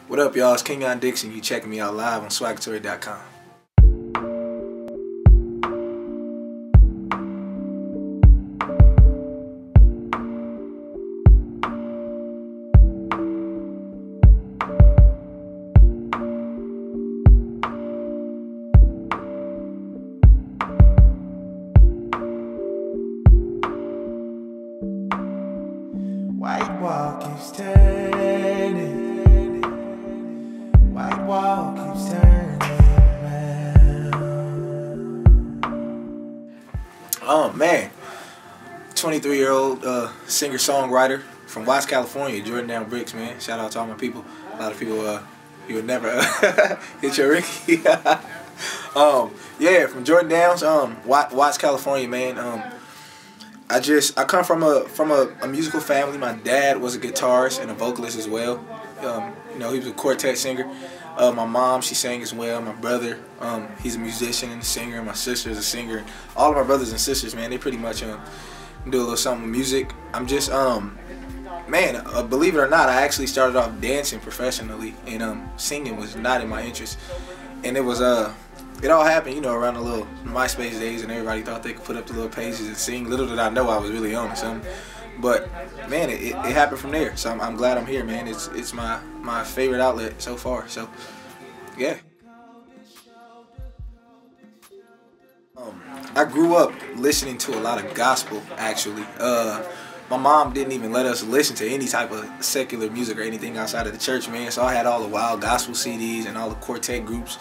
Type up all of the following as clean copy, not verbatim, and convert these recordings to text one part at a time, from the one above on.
What up, y'all? It's Kenyon Dixon. You checking me out live on Swaggatory.com. White wall keeps turning. White wall keeps turning around. Oh man, 23-year-old singer-songwriter from Watts, California, Jordan Down Bricks, man. Shout out to all my people. A lot of people, you would never hit your Ricky. Yeah, from Jordan Downs, Watts, California, man. I come from a musical family. My dad was a guitarist and a vocalist as well. You know, he was a quartet singer. My mom, she sang as well. My brother, he's a musician and a singer. My sister's a singer. All of my brothers and sisters, man, they pretty much do a little something with music. I'm just man, believe it or not, I actually started off dancing professionally, and singing was not in my interest. And it was it all happened, you know, around the little MySpace days, and everybody thought they could put up the little pages and sing. Little did I know I was really on something. But man, it happened from there. So I'm glad I'm here, man. It's my favorite outlet so far. So yeah. I grew up listening to a lot of gospel, actually. My mom didn't even let us listen to any type of secular music or anything outside of the church, man. So I had all the wild gospel CDs and all the quartet groups,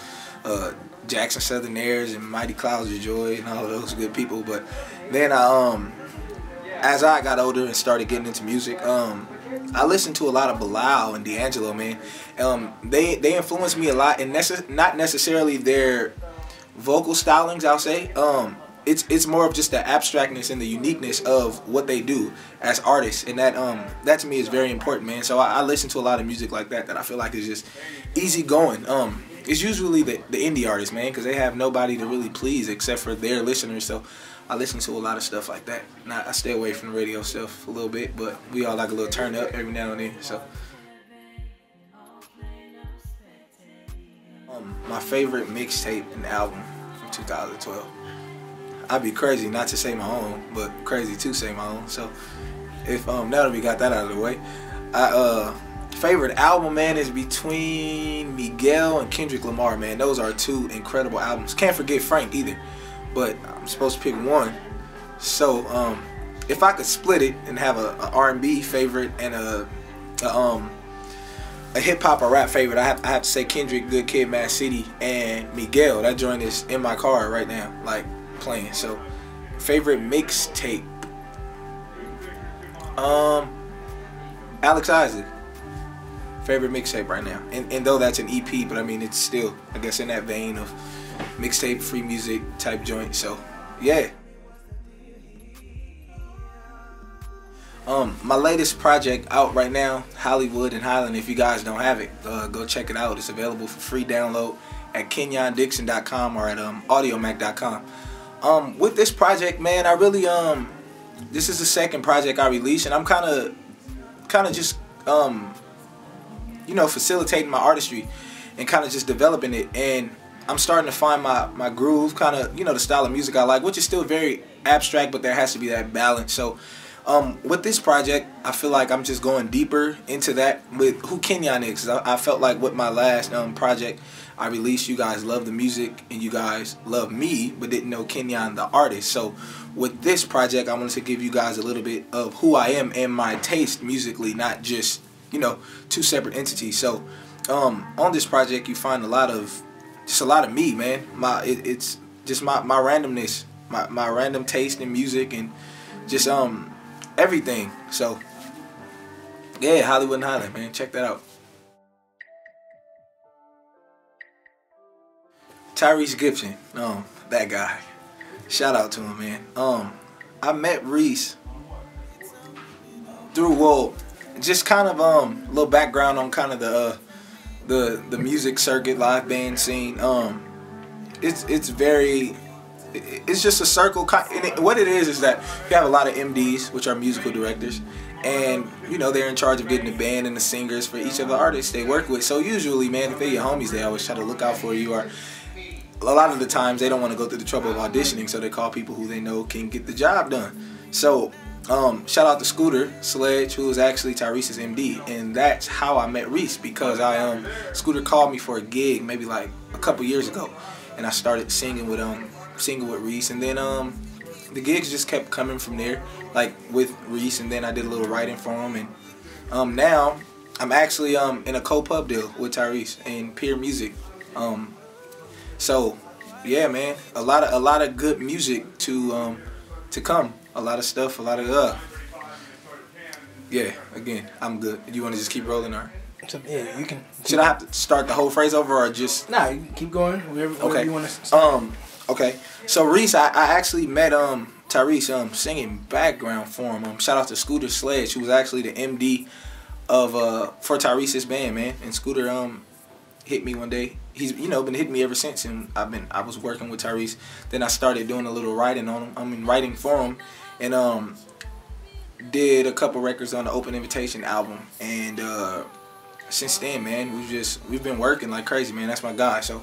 Jackson Southern Airs and Mighty Clouds of Joy and all of those good people. But then as I got older and started getting into music, I listened to a lot of Bilal and D'Angelo, man. They influenced me a lot, and not necessarily their vocal stylings, I'll say. It's more of just the abstractness and the uniqueness of what they do as artists, and that to me is very important, man. So I listen to a lot of music like that I feel like is just easy going. It's usually the indie artists, man, because they have nobody to really please except for their listeners. So I listen to a lot of stuff like that. Now, I stay away from the radio stuff a little bit, but we all like a little turn up every now and then. So my favorite mixtape and album from 2012. I'd be crazy not to say my own, but crazy to say my own. So if now that we got that out of the way, favorite album, man, is between Miguel and Kendrick Lamar, man. Those are two incredible albums. Can't forget Frank either, but I'm supposed to pick one. So if I could split it and have a R&B favorite and a hip hop or rap favorite, I have to say Kendrick, Good Kid, Mad City, and Miguel. That joint is in my car right now, like playing. So favorite mixtape, Alex Isley. Favorite mixtape right now, and though that's an EP, but I mean it's still, I guess, in that vein of mixtape, free music type joint. So yeah. My latest project out right now, Hollywood and Highland. If you guys don't have it, go check it out. It's available for free download at kenyondixon.com or at audiomac.com. With this project, man, I really this is the second project I released, and I'm kind of just you know, facilitating my artistry and kind of just developing it, and I'm starting to find my groove, kind of, you know, the style of music I like, which is still very abstract, but there has to be that balance. So with this project, I feel like I'm just going deeper into that with who Kenyon is. I felt like with my last project I released, you guys love the music and you guys love me, but didn't know Kenyon the artist. So with this project, I wanted to give you guys a little bit of who I am and my taste musically, not just, you know, two separate entities. So on this project you find a lot of me, man. It's just my randomness, my random taste in music, and just everything. So yeah, Hollywood and Highland, man, check that out. Tyrese Gibson, that guy, shout out to him, man. I met Reese through, well, just kind of a little background on kind of the music circuit, live band scene. It's just a circle. What it is that you have a lot of MDs, which are musical directors, And, you know, they're in charge of getting the band and the singers for each of the artists they work with. So usually, man, if they're your homies, they always try to look out for you. Or a lot of the times, they don't want to go through the trouble of auditioning, so they call people who they know can get the job done. So, shout out to Scooter Sledge, who was actually Tyrese's MD. And that's how I met Reese, because Scooter called me for a gig maybe like a couple years ago. And I started singing with Reese. And then the gigs just kept coming from there, like with Reese, and then I did a little writing for him, and now I'm actually in a co-pub deal with Tyrese and Peer Music. So yeah, man, a lot of good music to come, a lot of stuff, a lot of yeah. Again, I'm good. You want to just keep rolling, or? So, yeah, you can. Should I have to start the whole phrase over, or just? Nah, you can keep going. Wherever you want to start. Okay. So Reese, I actually met Tyrese singing background for him. Shout out to Scooter Sledge, who was actually the MD of for Tyrese's band, man. And Scooter hit me one day. He's been hitting me ever since, and I was working with Tyrese. Then I started doing a little writing on him. Writing for him, and did a couple records on the Open Invitation album. And since then, man, we've been working like crazy, man. That's my guy. So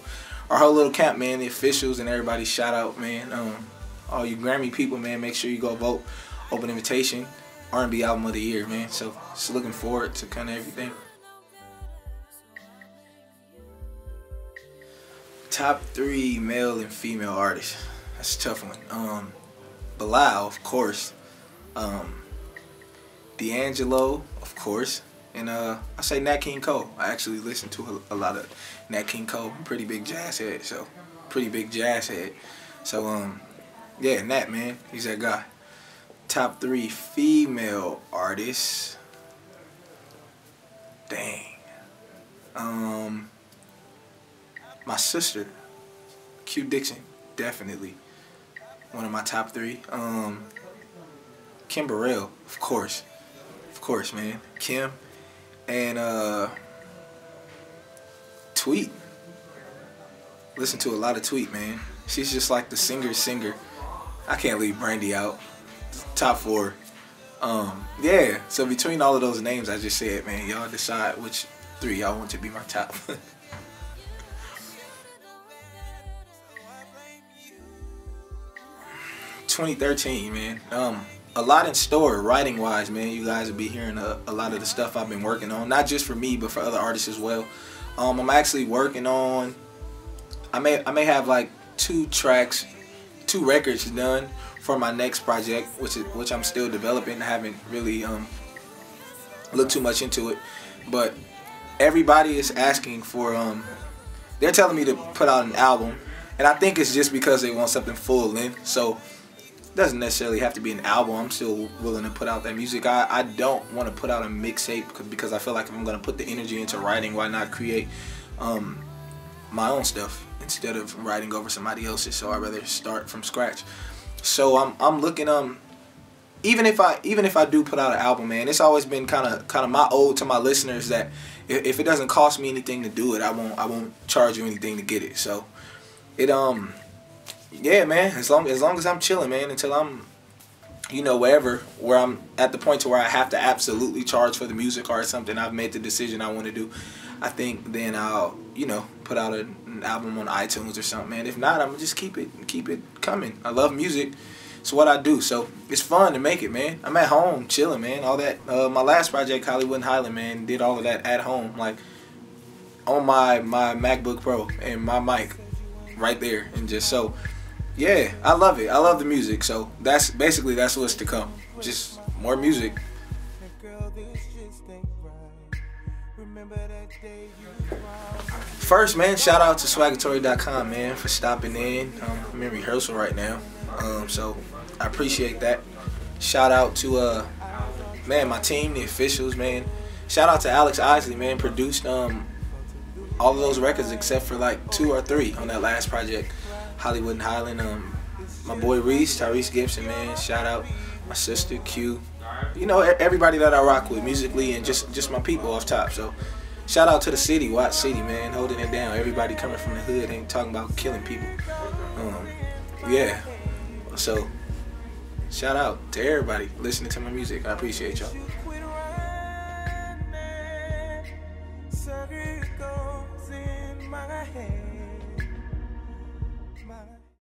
our whole little camp, man, the officials and everybody, shout out, man. All you Grammy people, man, make sure you go vote. Open Invitation, R&B Album of the Year, man. So just looking forward to kind of everything. Top 3 male and female artists. That's a tough one. Bilal, of course. D'Angelo, of course. And I say Nat King Cole. I actually listen to a lot of Nat King Cole. I'm a pretty big jazz head. So yeah, Nat, man, he's that guy. Top 3 female artists. Dang. My sister, Kenyon Dixon, definitely one of my top 3. Kim Burrell, of course, man. Kim. And Tweet. Listen to a lot of Tweet, man. She's just like the singer. I can't leave Brandy out. Top 4. Yeah. So between all of those names I just said, man, y'all decide which 3 y'all want to be my top. 2013, man. A lot in store writing wise, man. You guys will be hearing a lot of the stuff I've been working on, not just for me but for other artists as well. I'm actually working on, I may have like 2 records done for my next project, which I'm still developing. I haven't really looked too much into it, but everybody is asking for they're telling me to put out an album, and I think it's just because they want something full length. So doesn't necessarily have to be an album. I'm still willing to put out that music. I don't want to put out a mixtape because I feel like if I'm going to put the energy into writing, why not create my own stuff instead of writing over somebody else's? So I'd rather start from scratch. So I'm looking even if I do put out an album, man, it's always been kind of my ode to my listeners that if it doesn't cost me anything to do it, I won't charge you anything to get it. So it yeah, man, as long as I'm chilling, man, until I'm, where I'm at the point to where I have to absolutely charge for the music or something, I've made the decision I want to do, I think then I'll, put out an album on iTunes or something, man. If not, I'm gonna just keep it coming. I love music. It's what I do. So it's fun to make it, man. I'm at home chilling, man. All that, my last project, Hollywood Highland, man, did all of that at home, like on my MacBook Pro and my mic right there, and just so. Yeah, I love it. I love the music. So that's what's to come. Just more music. First, man, shout out to Swaggatory.com, man, for stopping in. I'm in rehearsal right now. So I appreciate that. Shout out to man, my team, the officials, man. Shout out to Alex Isley, man, produced all of those records except for like 2 or 3 on that last project. Hollywood Highland, my boy Reese, Tyrese Gibson, man, shout out. My sister Q, everybody that I rock with musically, and just my people off top. So shout out to the city, Watt City, man, holding it down. Everybody coming from the hood ain't talking about killing people. Yeah, so shout out to everybody listening to my music. I appreciate y'all.